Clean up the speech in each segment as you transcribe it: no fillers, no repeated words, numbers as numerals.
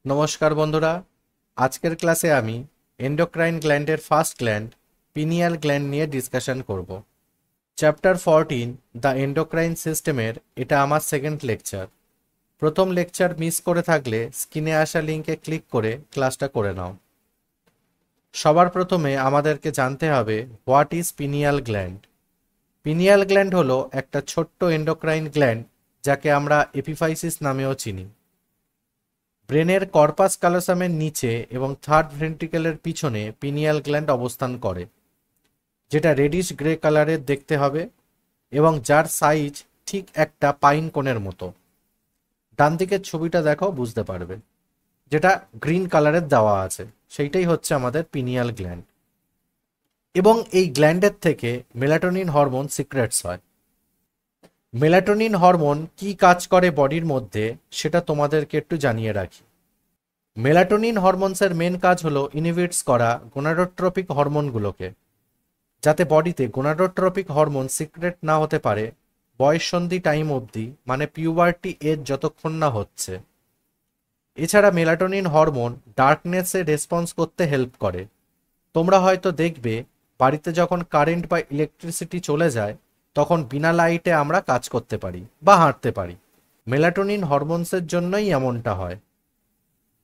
নমস্কার বন্ধুরা, আজকের ক্লাসে আমি এন্ডোক্রাইন গ্ল্যান্ডের ফার্স্ট গ্ল্যান্ড পিনিয়াল গ্ল্যান্ড নিয়ে ডিসকাশন করব। চ্যাপ্টার 14 দ্য এন্ডোক্রাইন সিস্টেমের এটা আমার সেকেন্ড লেকচার। প্রথম লেকচার মিস করে থাকলে স্ক্রিনে আসা লিঙ্কে ক্লিক করে ক্লাসটা করে নাও। সবার প্রথমে আমাদেরকে জানতে হবে what is pineal gland. Pineal gland হলো একটা ছোট্ট এন্ডোক্রাইন গ্ল্যান্ড যাকে আমরা এপিফাইসিস নামেও চিনি। ব্রেনের কর্পাস ক্যালোসামের নিচে এবং থার্ড ভেন্ট্রিকেলের পিছনে পিনিয়াল গ্ল্যান্ড অবস্থান করে, যেটা রেডিশ গ্রে কালারের দেখতে হবে এবং যার সাইজ ঠিক একটা পাইন কোনের মতো। ডান দিকের ছবিটা দেখো, বুঝতে পারবে, যেটা গ্রিন কালারের দেওয়া আছে, সেইটাই হচ্ছে আমাদের পিনিয়াল গ্ল্যান্ড। এবং এই গ্ল্যান্ডের থেকে মেলাটোনিন হরমোন সিক্রেটস হয়। মেলাটোনিন হরমোন কি কাজ করে বডির মধ্যে সেটা তোমাদেরকে একটু জানিয়ে রাখি। মেলাটোনিন হরমোনসের মেন কাজ হলো ইনহিবিটস করা গোনাডোট্রপিক হরমোনগুলোকে, যাতে বডিতে গোনাডোট্রপিক হরমোন সিক্রেট না হতে পারে বয়ঃসন্ধি টাইম অবধি, মানে পিউবার্টি এজ যতক্ষণ না হচ্ছে। এছাড়া মেলাটোনিন হরমোন ডার্কনেসে রেসপন্স করতে হেল্প করে। তোমরা হয়তো দেখবে বাড়িতে যখন কারেন্ট বা ইলেকট্রিসিটি চলে যায় তখন বিনা লাইটে আমরা কাজ করতে পারি বা হাঁটতে পারি। মেলাটোনিন হরমোনসের জন্যই এমনটা হয়।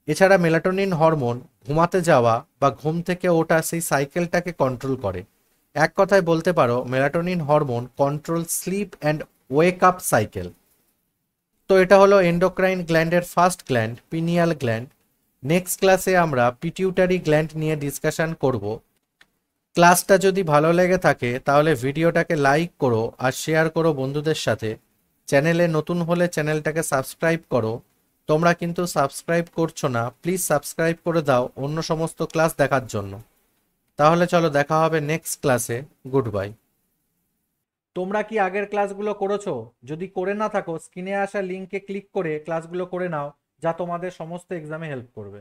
এছাড়া মেলাটোনিন হরমোন ঘুমাতে যাওয়া বা ঘুম থেকে ওঠা সেই সাইকেলটাকে কন্ট্রোল করে। এক কথায় বলতে পারো melatonin hormone control sleep and wake up cycle. তো এটা হলো এন্ডোক্রাইন গ্ল্যান্ডের first gland pineal gland. Next ক্লাসে আমরা পিটিউটারি গ্ল্যান্ড নিয়ে ডিসকাশন করব। ক্লাসটা যদি ভালো লেগে থাকে তাহলে ভিডিওটাকে লাইক করো আর শেয়ার করো বন্ধুদের সাথে। চ্যানেলে নতুন হলে চ্যানেলটাকে সাবস্ক্রাইব করো। তোমরা কিন্তু সাবস্ক্রাইব করছো না, প্লিজ সাবস্ক্রাইব করে দাও অন্য সমস্ত ক্লাস দেখার জন্য। তাহলে চলো, দেখা হবে নেক্সট ক্লাসে। Good bye. তোমরা কি আগের ক্লাসগুলো করেছো? যদি করে না থাকো স্ক্রিনে আসা লিঙ্কে ক্লিক করে ক্লাসগুলো করে নাও, যা তোমাদের সমস্ত এক্সামে হেল্প করবে।